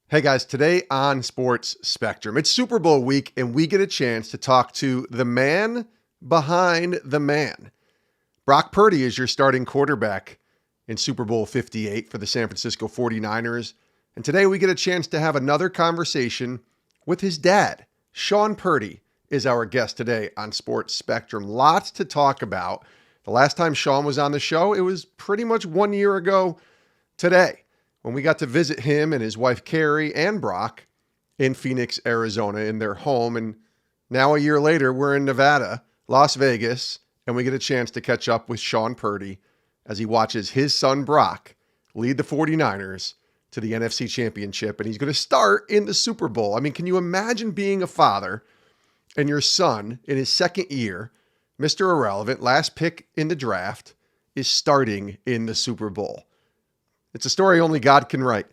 Hey guys, today on Sports Spectrum, it's Super Bowl week, and we get a chance to talk to the man behind the man. Brock Purdy is your starting quarterback in Super Bowl 58 for the San Francisco 49ers. And today we get a chance to have another conversation with his dad. Shawn Purdy is our guest today on Sports Spectrum. Lots to talk about. The last time Shawn was on the show, it was pretty much 1 year ago today, when we got to visit him and his wife Carrie and Brock in Phoenix, Arizona, in their home. And now a year later, we're in Nevada, Las Vegas, and we get a chance to catch up with Shawn Purdy as he watches his son Brock lead the 49ers to the NFC Championship. And he's going to start in the Super Bowl. I mean, can you imagine being a father and your son in his second year, Mr. Irrelevant, last pick in the draft, is starting in the Super Bowl? It's a story only God can write.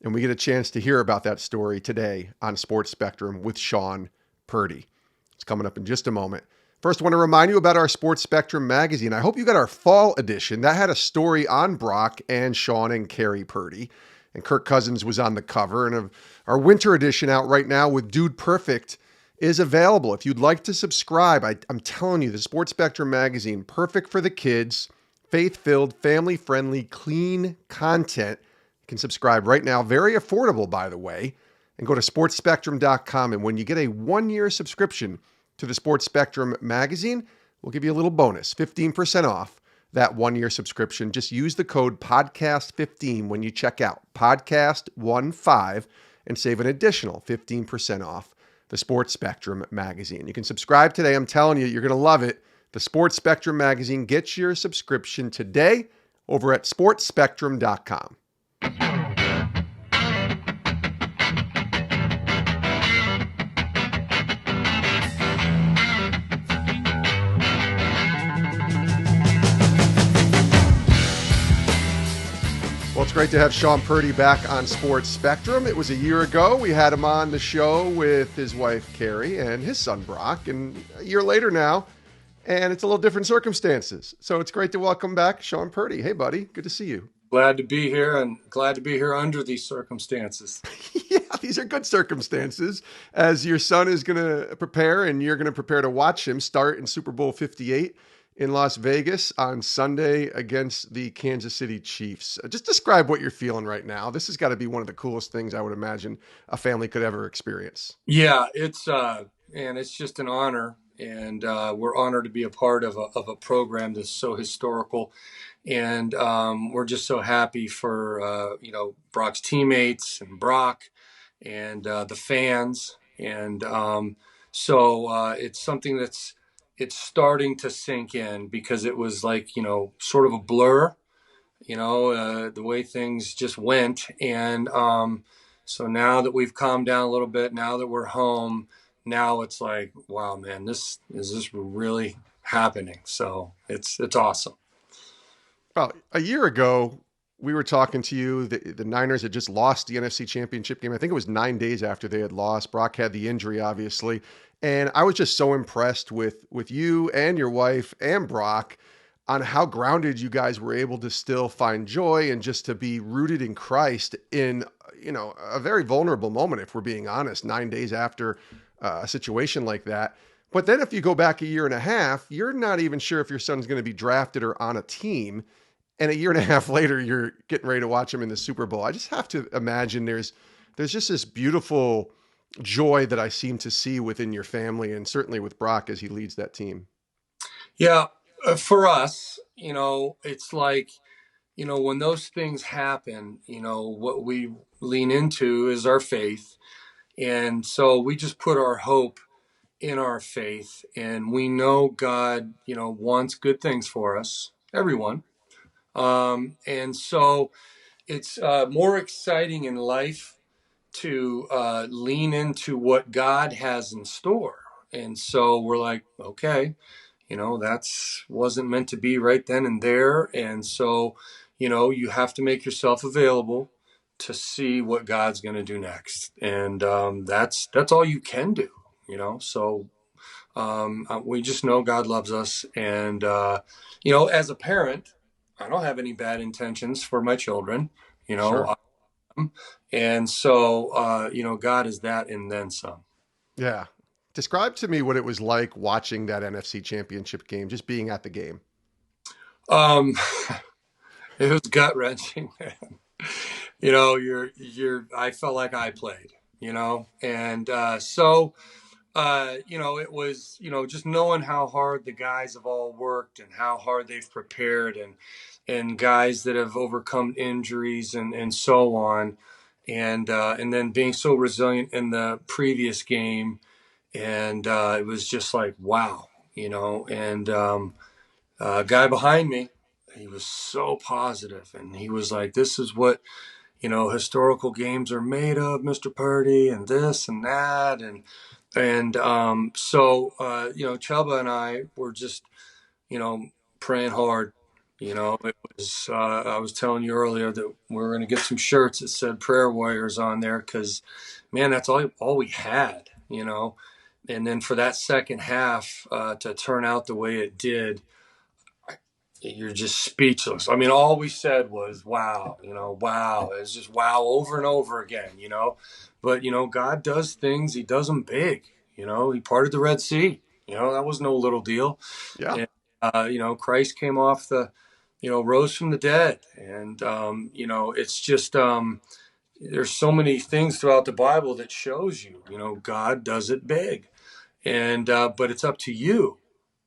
And we get a chance to hear about that story today on Sports Spectrum with Shawn Purdy. It's coming up in just a moment. First, I want to remind you about our Sports Spectrum magazine. I hope you got our fall edition. That had a story on Brock and Shawn and Carrie Purdy. And Kirk Cousins was on the cover. And our winter edition out right now with Dude Perfect is available. If you'd like to subscribe, I'm telling you, the Sports Spectrum magazine, perfect for the kids. Faith-filled, family-friendly, clean content. You can subscribe right now. Very affordable, by the way. And go to sportsspectrum.com. And when you get a 1-year subscription to the Sports Spectrum magazine, we'll give you a little bonus, 15% off that 1-year subscription. Just use the code podcast15 when you check out, podcast15, and save an additional 15% off the Sports Spectrum magazine. You can subscribe today. I'm telling you, you're going to love it. The Sports Spectrum magazine. Get your subscription today over at sportsspectrum.com. Well, it's great to have Shawn Purdy back on Sports Spectrum. It was a year ago. We had him on the show with his wife, Carrie, and his son, Brock. And a year later now, and it's a little different circumstances. So it's great to welcome back Shawn Purdy. Hey, buddy. Good to see you. Glad to be here, and glad to be here under these circumstances. Yeah, these are good circumstances as your son is going to prepare and you're going to prepare to watch him start in Super Bowl 58 in Las Vegas on Sunday against the Kansas City Chiefs. Just describe what you're feeling right now. This has got to be one of the coolest things I would imagine a family could ever experience. Yeah, it's just an honor, and we're honored to be a part of a program that's so historical, and we're just so happy for Brock's teammates and Brock and the fans, and it's something it's starting to sink in because it was like sort of a blur, the way things just went. And so now that we've calmed down a little bit, now that we're home, now it's like, wow, man, this really happening? So it's awesome. Well, a year ago, we were talking to you. The Niners had just lost the NFC Championship game. I think it was 9 days after they had lost. Brock had the injury, obviously. And I was just so impressed with you and your wife and Brock on how grounded you guys were able to still find joy and just to be rooted in Christ in, a very vulnerable moment, if we're being honest, 9 days after a situation like that. But then if you go back a year and a half, you're not even sure if your son's going to be drafted or on a team. And a year and a half later, you're getting ready to watch him in the Super Bowl. I just have to imagine there's just this beautiful joy that I seem to see within your family and certainly with Brock as he leads that team. Yeah, for us, it's like, when those things happen, what we lean into is our faith. And so we just put our hope in our faith, and we know God, wants good things for us, everyone. And so it's more exciting in life to lean into what God has in store. And so we're like, okay, that's wasn't meant to be right then and there. And so, you have to make yourself available to see what God's going to do next. And that's all you can do, So we just know God loves us. And, as a parent, I don't have any bad intentions for my children. Sure. And so, God is that and then some. Yeah. Describe to me what it was like watching that NFC Championship game, just being at the game. Um, it was gut wrenching, man. I felt like I played, and it was, just knowing how hard the guys have all worked and how hard they've prepared and guys that have overcome injuries and so on. And then being so resilient in the previous game. And it was just like, wow, and guy behind me, he was so positive and he was like, this is what, historical games are made of, Mr. Purdy, and this and that. Chuba and I were just, you know, praying hard. It was, I was telling you earlier that we are going to get some shirts that said Prayer Warriors on there because, man, that's all we had, And then for that second half to turn out the way it did, you're just speechless. I mean, all we said was, wow, wow. It's just wow over and over again. But, God does things, He does them big. He parted the Red Sea. That was no little deal. Yeah. And, Christ came off rose from the dead. And, it's just, there's so many things throughout the Bible that shows you, God does it big. And, but it's up to you.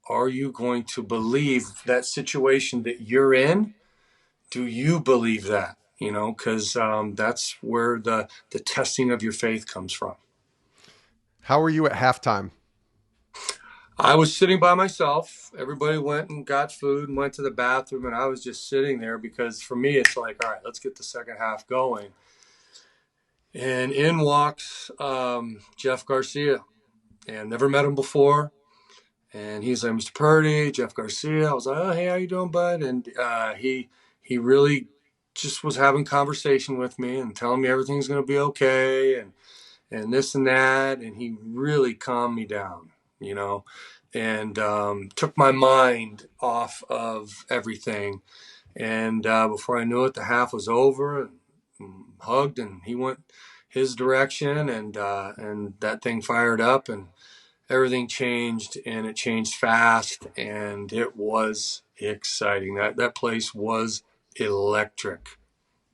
Are you going to believe that situation that you're in? Do you believe that? Because that's where the testing of your faith comes from. How were you at halftime? I was sitting by myself. Everybody went and got food and went to the bathroom, and I was just sitting there because for me, it's like, all right, let's get the second half going. And in walks Jeff Garcia, and never met him before. And he's like, Mr. Purdy, Jeff Garcia. I was like, oh, hey, how you doing, bud? And he really just was having conversation with me and telling me everything's going to be okay and this and that. And he really calmed me down, and took my mind off of everything. And before I knew it, the half was over and hugged, and he went his direction, and that thing fired up, and everything changed, and it changed fast, and it was exciting. That place was electric.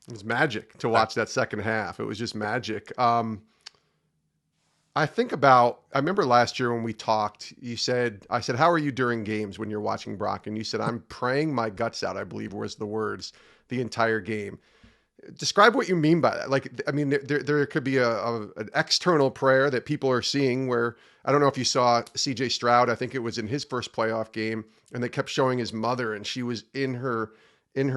It was magic to watch that second half. It was just magic. I remember last year when we talked, I said, how are you during games when you're watching Brock? And you said, I'm praying my guts out, I believe was the words, the entire game. Describe what you mean by that. Like, I mean, there could be an external prayer that people are seeing where, I don't know if you saw CJ Stroud, I think it was in his first playoff game, and they kept showing his mother, and she was in her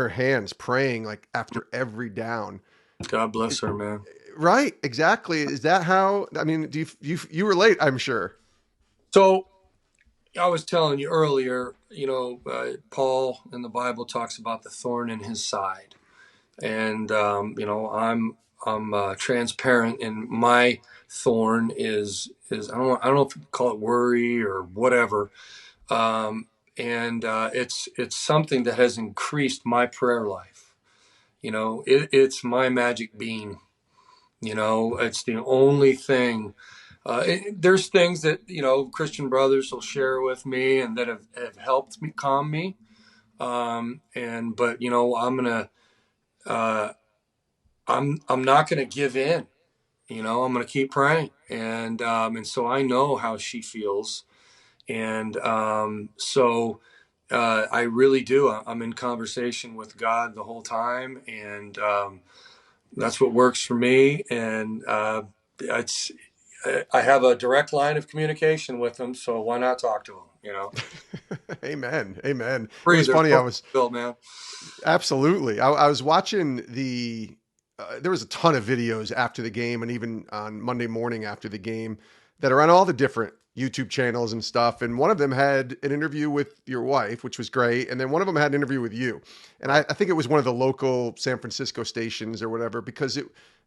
hands praying like after every down. God bless her, man. Right. Exactly. Is that how, I mean, do you relate, I'm sure. So I was telling you earlier, Paul in the Bible talks about the thorn in his side. And I'm transparent, and my thorn is I don't know if you call it worry or whatever, and it's something that has increased my prayer life. It's my magic bean. It's the only thing. There's things that Christian brothers will share with me and that have helped me calm me, but I'm gonna. I'm not going to give in. I'm going to keep praying, and so I know how she feels, and I really do. I'm in conversation with God the whole time, and that's what works for me. And it's I have a direct line of communication with him, so why not talk to him? Amen. Amen. It Free, was there's funny. no bill, man. Absolutely. I was watching there was a ton of videos after the game and even on Monday morning after the game that are on all the different YouTube channels and stuff. And one of them had an interview with your wife, which was great. And then one of them had an interview with you. And I think it was one of the local San Francisco stations or whatever, because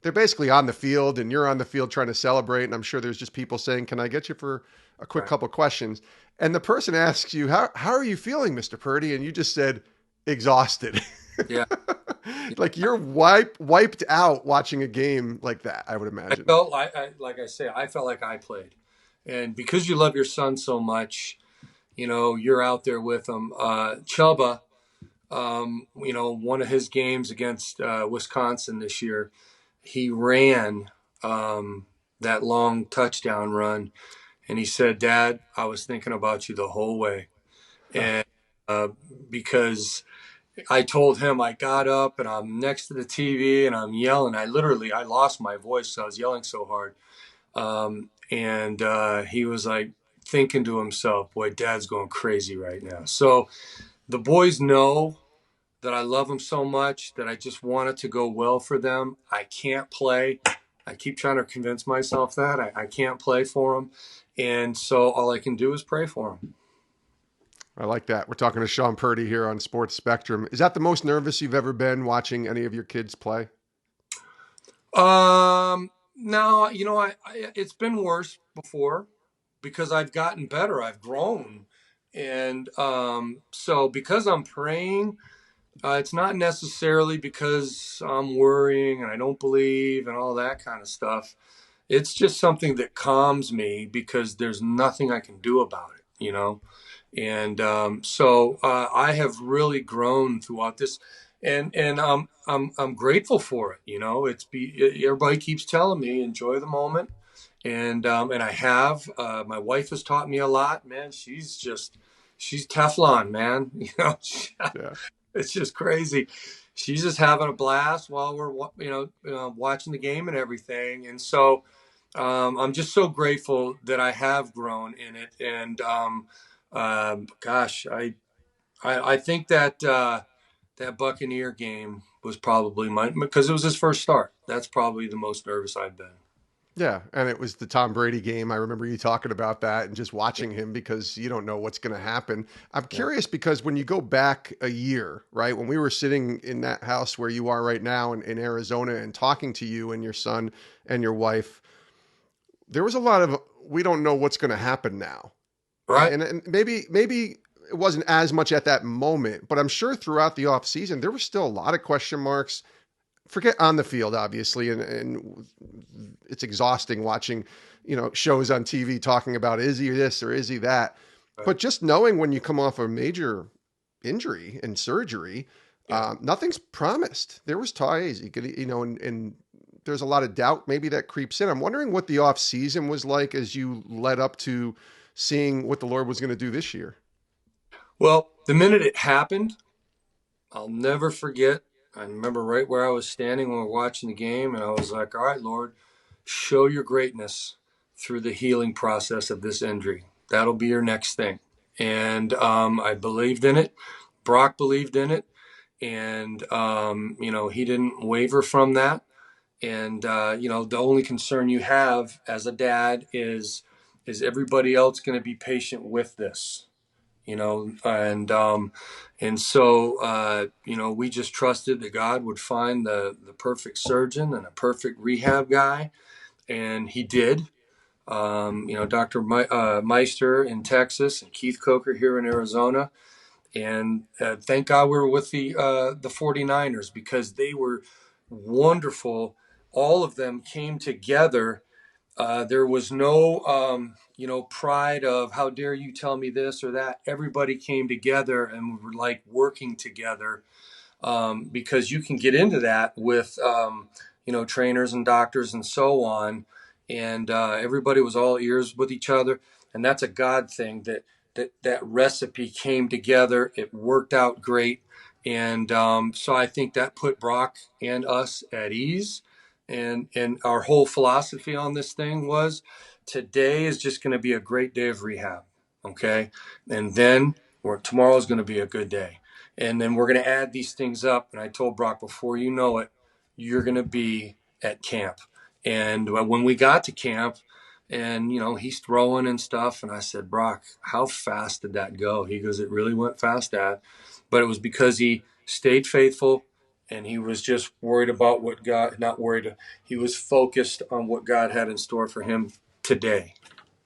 they're basically on the field and you're on the field trying to celebrate. And I'm sure there's just people saying, can I get you for a quick couple questions? And the person asks you, how are you feeling, Mr. Purdy? And you just said, exhausted. Yeah. Like you're wiped out watching a game like that, I would I imagine. felt like I say, I felt like I played, and because you love your son so much, you're out there with him. Chuba, one of his games against Wisconsin this year, he ran um, that long touchdown run, and he said, "Dad, I was thinking about you the whole way," and uh, because I told him I got up and I'm next to the TV and I'm yelling. I lost my voice. So I was yelling so hard. And he was like thinking to himself, boy, Dad's going crazy right now. So the boys know that I love them so much that I just want it to go well for them. I can't play. I keep trying to convince myself that I can't play for them. And so all I can do is pray for them. I like that. We're talking to Shawn Purdy here on Sports Spectrum. Is that the most nervous you've ever been watching any of your kids play? No, it's been worse before because I've gotten better. I've grown. And so because I'm praying, it's not necessarily because I'm worrying and I don't believe and all that kind of stuff. It's just something that calms me because there's nothing I can do about it. And so I have really grown throughout this, and I'm grateful for it. Everybody keeps telling me enjoy the moment, and I have. My wife has taught me a lot. Man, she's Teflon, man. Yeah. It's just crazy. She's just having a blast while we're watching the game and everything, and so I'm just so grateful that I have grown in it. And gosh, I think that that Buccaneer game was probably mine because it was his first start. That's probably the most nervous I've been. Yeah, and it was the Tom Brady game. I remember you talking about that and just watching him because you don't know what's going to happen. I'm Yeah. curious because when you go back a year, right, when we were sitting in that house where you are right now in Arizona and talking to you and your son and your wife, there was a lot of we don't know what's going to happen now, right? Right. And maybe it wasn't as much at that moment, but I'm sure throughout the off season there was still a lot of question marks. Forget on the field, obviously, and it's exhausting watching, shows on TV talking about is he this or is he that. Right. But just knowing when you come off a major injury and surgery, Yeah. nothing's promised. There was ties, you could, and there's a lot of doubt maybe that creeps in. I'm wondering what the off season was like as you led up to seeing what the Lord was going to do this year. Well, the minute it happened, I'll never forget. I remember right where I was standing when we were watching the game, and I was like, "All right, Lord, show your greatness through the healing process of this injury. That'll be your next thing." And I believed in it. Brock believed in it, and he didn't waver from that. And the only concern you have as a dad is everybody else going to be patient with this? And so we just trusted that God would find the perfect surgeon and a perfect rehab guy, and He did. Dr. Meister in Texas and Keith Coker here in Arizona, and thank God we were with the 49ers because they were wonderful. All of them came together. There was no, pride of how dare you tell me this or that. Everybody came together and we were like working together, because you can get into that with, trainers and doctors and so on. And everybody was all ears with each other. And that's a God thing that recipe came together. It worked out great. And so I think that put Brock and us at ease. And our whole philosophy on this thing was today is just going to be a great day of rehab. Okay. And then tomorrow is going to be a good day, and then we're going to add these things up. And I told Brock, before you know it, you're going to be at camp. And when we got to camp, and he's throwing and stuff, and I said, Brock, how fast did that go? He goes, it really went fast, Dad. But it was because he stayed faithful, and he was just worried about what God, not worried, he was focused on what God had in store for him today.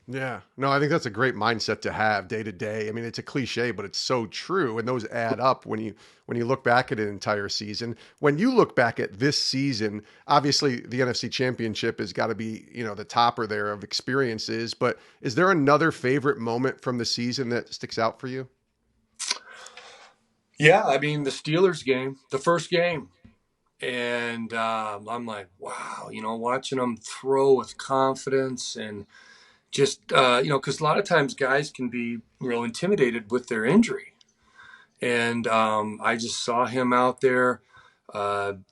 Yeah. No, I think that's a great mindset to have day to day. I mean, it's a cliche, but it's so true. And those add up when you look back at an entire season. When you look back at this season, obviously the NFC Championship has got to be, the topper there of experiences. But is there another favorite moment from the season that sticks out for you? Yeah, I mean the Steelers game, the first game, and I'm like, wow, watching them throw with confidence and just because a lot of times guys can be intimidated with their injury, and I just saw him out there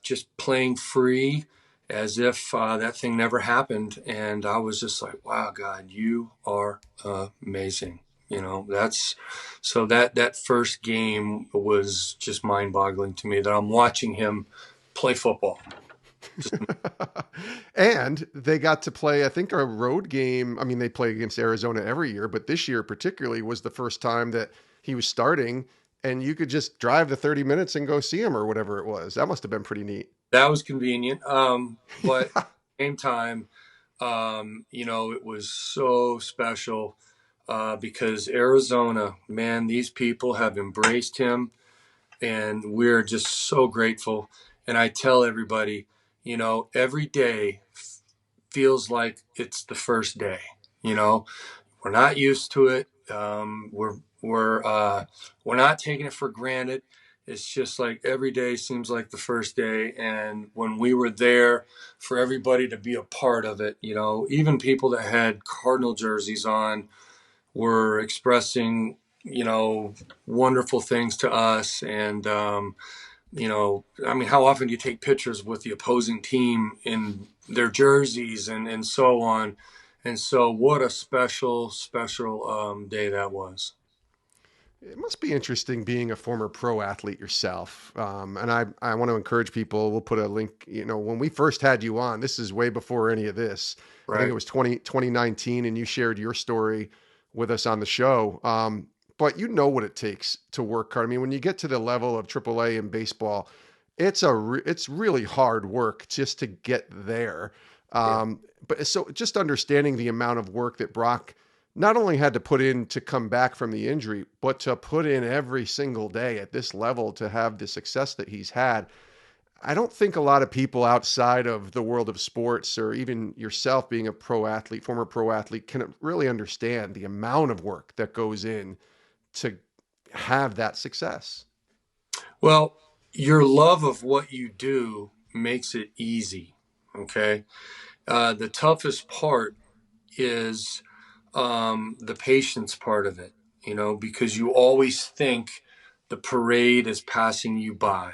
just playing free as if that thing never happened, and I was just like, wow, God, you are amazing. That's so that first game was just mind-boggling to me that I'm watching him play football. Just, And they got to play, I think, a road game. I mean, they play against Arizona every year, but this year particularly was the first time that he was starting, and you could just drive the 30 minutes and go see him or whatever it was. That must have been pretty neat. that was convenient, but same time, it was so special because Arizona, man, these people have embraced him, and we're just so grateful. And I tell everybody, every day feels like it's the first day. You know, we're not used to it. We're not taking it for granted. It's just like every day seems like the first day. And when we were there, for everybody to be a part of it, even people that had Cardinal jerseys on were expressing, wonderful things to us. And I mean, how often do you take pictures with the opposing team in their jerseys and so on? And so, what a special, special day that was. It must be interesting being a former pro athlete yourself. And I want to encourage people, we'll put a link, when we first had you on, this is way before any of this. I think it Right. was 2019, and you shared your story with us on the show. But you know what it takes to work hard. I mean, when you get to the level of AAA in baseball, it's really hard work just to get there. Yeah. But so just understanding the amount of work that Brock not only had to put in to come back from the injury, but to put in every single day at this level to have the success that he's had. I don't think a lot of people outside of the world of sports or even yourself being a pro athlete, former pro athlete, can really understand the amount of work that goes in to have that success. Well, your love of what you do makes it easy. Okay. The toughest part is the patience part of it, because you always think the parade is passing you by.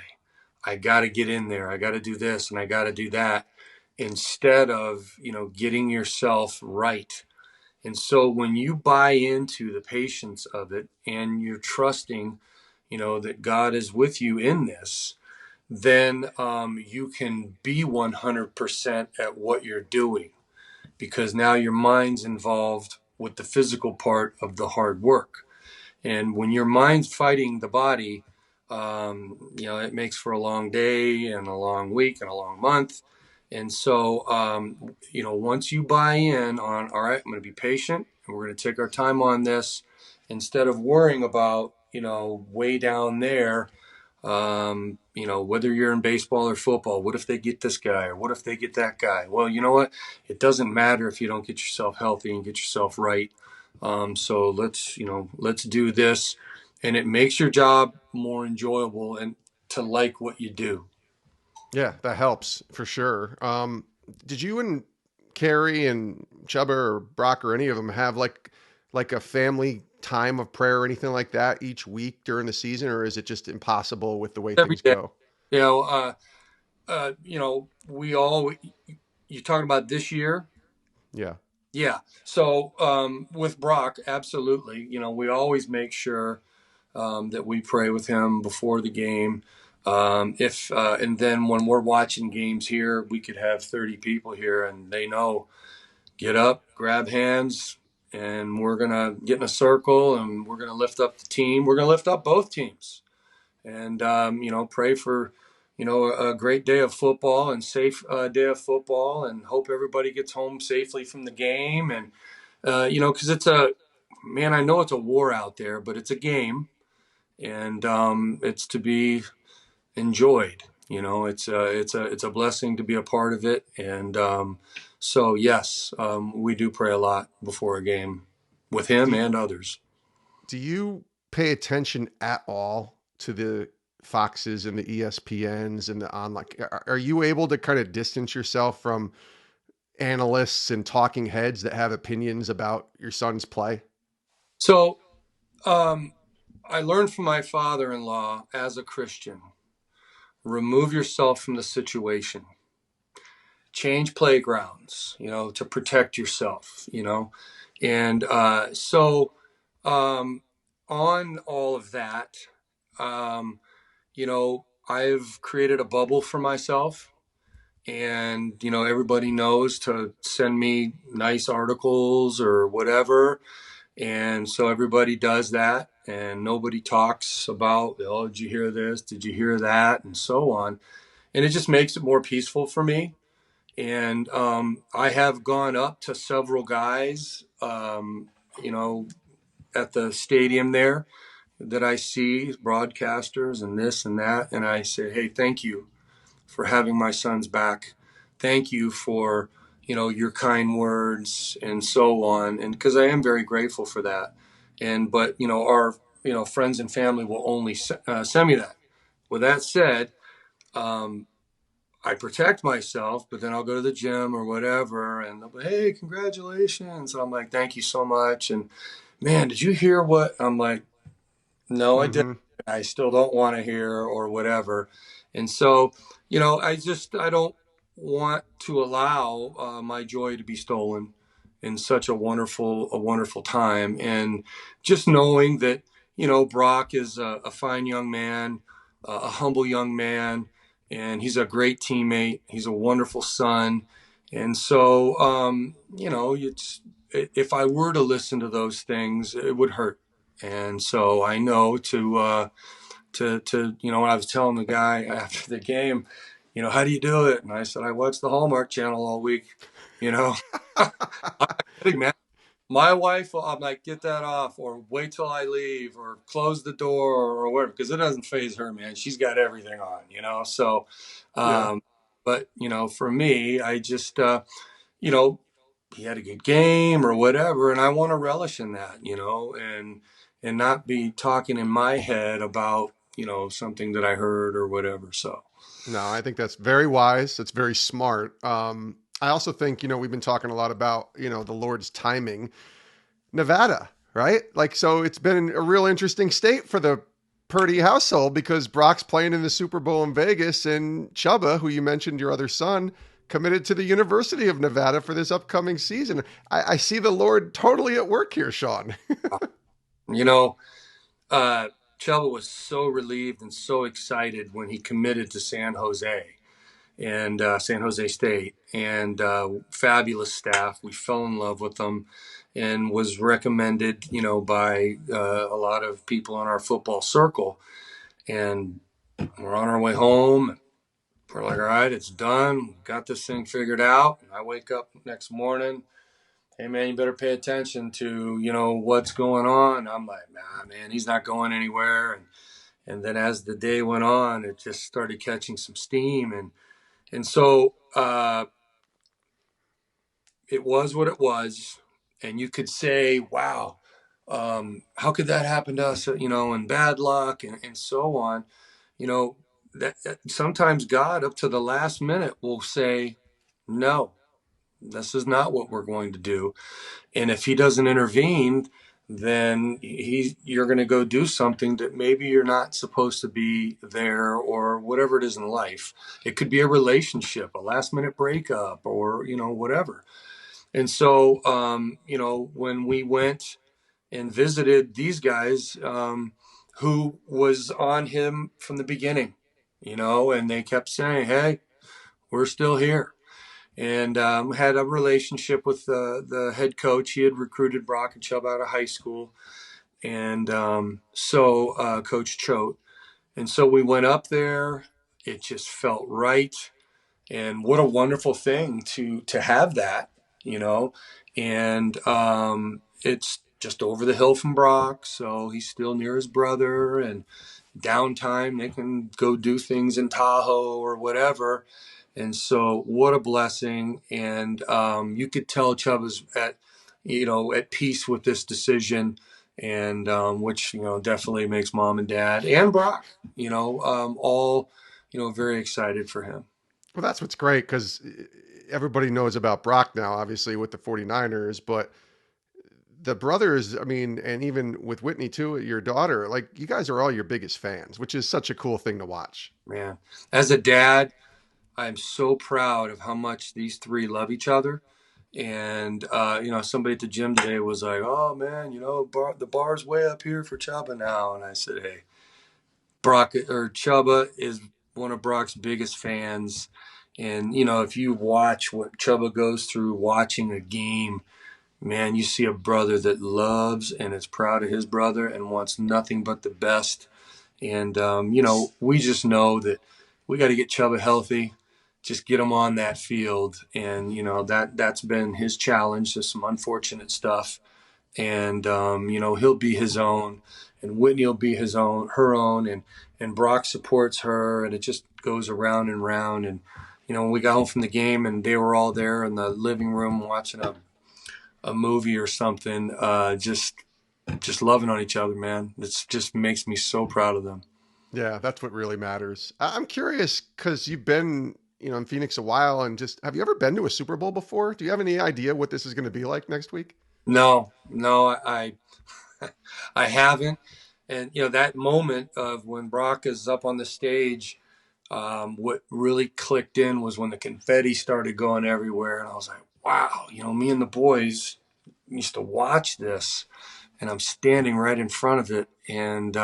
I got to get in there. I got to do this and I got to do that instead of, getting yourself right. And so when you buy into the patience of it and you're trusting, that God is with you in this, then you can be 100% at what you're doing because now your mind's involved with the physical part of the hard work. And when your mind's fighting the body, it makes for a long day and a long week and a long month. And so, once you buy in on, all right, I'm going to be patient and we're going to take our time on this instead of worrying about, way down there, whether you're in baseball or football, what if they get this guy or what if they get that guy? Well, you know what? It doesn't matter if you don't get yourself healthy and get yourself right. So let's do this. And it makes your job more enjoyable and to like what you do. Yeah, that helps for sure. Did you and Carrie and Chuba or Brock or any of them have like a family time of prayer or anything like that each week during the season, or is it just impossible with the way Every things day, go? you know, uh, we all, you talking about this year? Yeah. Yeah. So with Brock, absolutely. We always make sure that we pray with him before the game. If and then when we're watching games here, we could have 30 people here, and they know get up, grab hands, and we're gonna get in a circle, and we're gonna lift up the team. We're gonna lift up both teams, and pray for a great day of football and safe day of football, and hope everybody gets home safely from the game, and because man, I know it's a war out there, but it's a game, and it's to be enjoyed. It's a blessing to be a part of it, and so yes, we do pray a lot before a game with him Do and others. do you pay attention at all to the Foxes and the ESPNs and the online? Are you able to kind of distance yourself from analysts and talking heads that have opinions about your son's play? So um, I learned from my father-in-law as a Christian: remove yourself from the situation, change playgrounds, to protect yourself, and so um, on all of that. Um, I've created a bubble for myself, and everybody knows to send me nice articles or whatever, and so everybody does that, and nobody talks about, oh, did you hear this, did you hear that, and so on, and it just makes it more peaceful for me. And I have gone up to several guys, you know at the stadium there, that I see broadcasters and this and that, and I say, hey, thank you for having my son's back. Thank you for your kind words and so on, and because I am very grateful for that. And but our friends and family will only send me that. With that said, um, I protect myself, but then I'll go to the gym or whatever, and they'll be, hey, congratulations. And I'm like, thank you so much. And man, did you hear what? I'm like, no, I didn't. Mm-hmm. I still don't want to hear or whatever. And so, I don't want to allow my joy to be stolen in such a wonderful time. And just knowing that, Brock is a fine young man, a humble young man, and he's a great teammate. He's a wonderful son. And so, if I were to listen to those things, it would hurt. And so I know when I was telling the guy after the game, how do you do it? And I said, I watch the Hallmark Channel all week. You know, I'm not kidding, man. My wife, I'm like, get that off, or wait till I leave, or close the door, or whatever, because it doesn't phase her, man. She's got everything on. So, Yeah. um, but for me, I just, you know, he had a good game or whatever, and I want to relish in that, and not be talking in my head about something that I heard or whatever. So No, I think that's very wise. That's very smart. I also think, we've been talking a lot about, the Lord's timing. Nevada, right? Like, so it's been a real interesting state for the Purdy household because Brock's playing in the Super Bowl in Vegas, and Chuba, who you mentioned, your other son, committed to the University of Nevada for this upcoming season. I see the Lord totally at work here, Shawn. you know, uh, Chuba was so relieved and so excited when he committed to San Jose and San Jose State, and fabulous staff. We fell in love with them, and was recommended, by a lot of people in our football circle. And we're on our way home. We're like, all right, it's done. Got this thing figured out. And I wake up next morning. Hey man, you better pay attention to what's going on. I'm like, nah, man, he's not going anywhere. And then as the day went on, it just started catching some steam, and so it was what it was. And you could say, wow, how could that happen to us? And bad luck and so on. You know that sometimes God, up to the last minute, will say, no, this is not what we're going to do. And if he doesn't intervene, then you're going to go do something that maybe you're not supposed to be there, or whatever it is in life. It could be a relationship, a last minute breakup, or whatever. And so when we went and visited these guys, who was on him from the beginning, and they kept saying, hey, we're still here. And had a relationship with the head coach. He had recruited Brock and Chubb out of high school, and Coach Choate. And so we went up there. It just felt right, and what a wonderful thing to have that, and it's just over the hill from Brock, so he's still near his brother, and downtime they can go do things in Tahoe or whatever. And so, what a blessing! And you could tell Chubb is at peace with this decision, and which definitely makes mom and dad and Brock, all very excited for him. Well, that's what's great because everybody knows about Brock now, obviously, with the 49ers, but the brothers, I mean, and even with Whitney too, your daughter, like you guys are all your biggest fans, which is such a cool thing to watch. Man, as a dad, I'm so proud of how much these three love each other. And somebody at the gym today was like, "Oh man, the bar's way up here for Chuba now." And I said, "Hey, Brock or Chuba is one of Brock's biggest fans, and if you watch what Chuba goes through watching a game, man, you see a brother that loves and is proud of his brother and wants nothing but the best. And we just know that we got to get Chuba healthy, just get him on that field, and that's been his challenge. Just some unfortunate stuff, and he'll be his own, and Whitney will be her own, and Brock supports her, and it just goes around and round. And when we got home from the game, and they were all there in the living room watching a movie or something, just loving on each other, man. It's just makes me so proud of them. Yeah, that's what really matters. I'm curious because you've been, in Phoenix a while, and just have you ever been to a Super Bowl before? Do you have any idea what this is going to be like next week? No, I haven't. And that moment of when Brock is up on the stage, what really clicked in was when the confetti started going everywhere, and I was like, wow, me and the boys used to watch this, and I'm standing right in front of it. And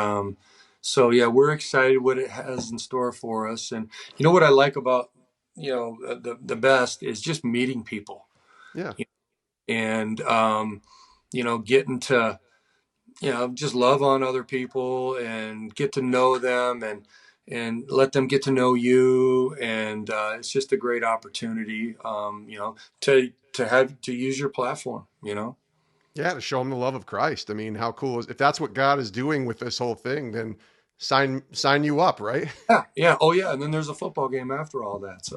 so, yeah, we're excited what it has in store for us. And what I like about, the best is just meeting people, Yeah. and, getting to, just love on other people and get to know them, and let them get to know you. And it's just a great opportunity, to use your platform. Yeah, to show them the love of Christ. I mean, how cool is if that's what God is doing with this whole thing, then sign you up, right? Yeah, yeah. Oh, yeah. And then there's a football game after all that. So,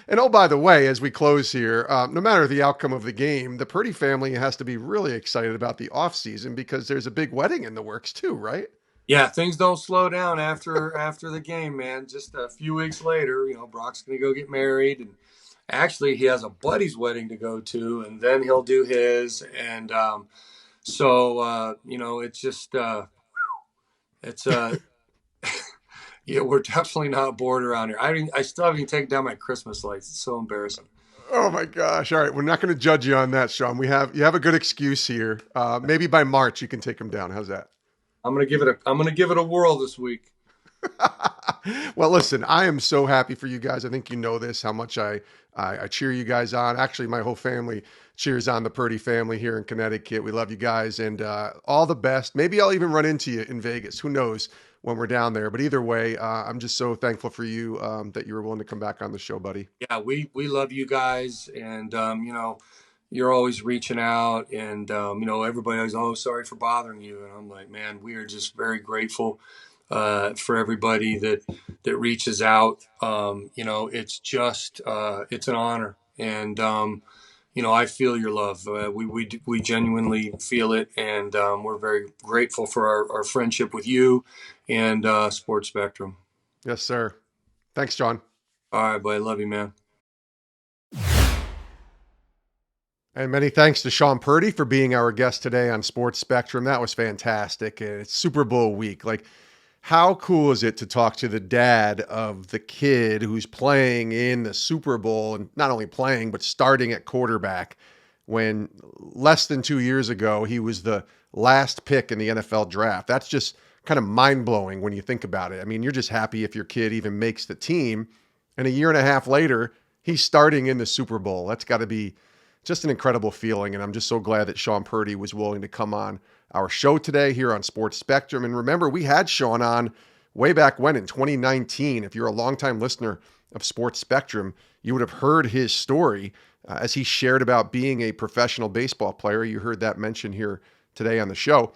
And oh, by the way, as we close here, no matter the outcome of the game, the Purdy family has to be really excited about the off season because there's a big wedding in the works too, right? yeah, things don't slow down after the game, man. Just a few weeks later, Brock's gonna go get married, and actually, he has a buddy's wedding to go to, and then he'll do his. And so, it's just it's yeah, we're definitely not bored around here. I still haven't even taken down my Christmas lights. It's so embarrassing. Oh my gosh! All right, we're not going to judge you on that, Shawn. You have a good excuse here. Maybe by March you can take them down. How's that? I'm gonna give it a whirl this week. Well, listen, I am so happy for you guys. I think you know this, how much I cheer you guys on. Actually, my whole family cheers on the Purdy family here in Connecticut. We love you guys, and all the best. Maybe I'll even run into you in Vegas. Who knows when we're down there? But either way, I'm just so thankful for you that you were willing to come back on the show, buddy. Yeah, we love you guys, and you're always reaching out, and everybody always, oh, sorry for bothering you, and I'm like, man, we are just very grateful for everybody that reaches out. It's just it's an honor, and I feel your love. We genuinely feel it, and we're very grateful for our friendship with you and Sports Spectrum. Yes, sir. Thanks, John. All right, buddy, love you, man. And many thanks to Shawn Purdy for being our guest today on Sports Spectrum. That was fantastic. And it's Super Bowl week. Like, how cool is it to talk to the dad of the kid who's playing in the Super Bowl, and not only playing, but starting at quarterback when less than 2 years ago, he was the last pick in the NFL draft? That's just kind of mind blowing when you think about it. I mean, you're just happy if your kid even makes the team. And a year and a half later, he's starting in the Super Bowl. That's got to be just an incredible feeling. And I'm just so glad that Shawn Purdy was willing to come on our show today here on Sports Spectrum. And remember, we had Shawn on way back when in 2019. If you're a longtime listener of Sports Spectrum, you would have heard his story as he shared about being a professional baseball player. You heard that mentioned here today on the show.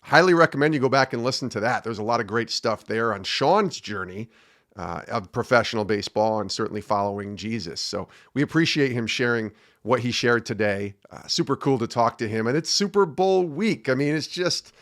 Highly recommend you go back and listen to that. There's a lot of great stuff there on Shawn's journey of professional baseball and certainly following Jesus. So we appreciate him sharing what he shared today. Super cool to talk to him. And it's Super Bowl week. I mean, it's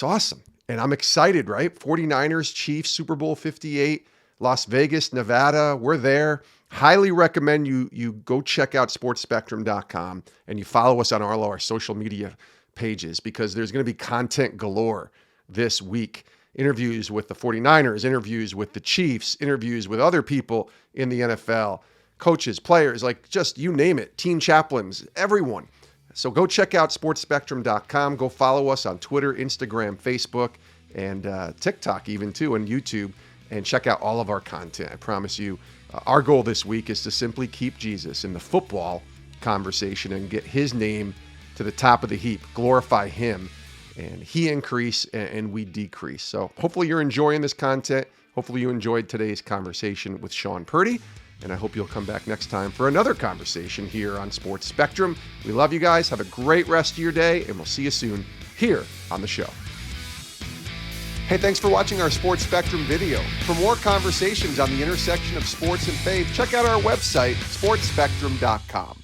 awesome. And I'm excited, right? 49ers, Chiefs, Super Bowl 58, Las Vegas, Nevada. We're there. Highly recommend you go check out sportspectrum.com and you follow us on all our social media pages, because there's going to be content galore this week. Interviews with the 49ers, interviews with the Chiefs, interviews with other people in the NFL, coaches, players, like just you name it, team chaplains, everyone. So go check out sportspectrum.com. Go follow us on Twitter, Instagram, Facebook, and TikTok even too, and YouTube, and check out all of our content. I promise you, our goal this week is to simply keep Jesus in the football conversation and get his name to the top of the heap, glorify him, and he increase and we decrease. So hopefully you're enjoying this content. Hopefully you enjoyed today's conversation with Shawn Purdy, and I hope you'll come back next time for another conversation here on Sports Spectrum. We love you guys. Have a great rest of your day, and we'll see you soon here on the show. Hey, thanks for watching our Sports Spectrum video. For more conversations on the intersection of sports and faith, check out our website, sportspectrum.com.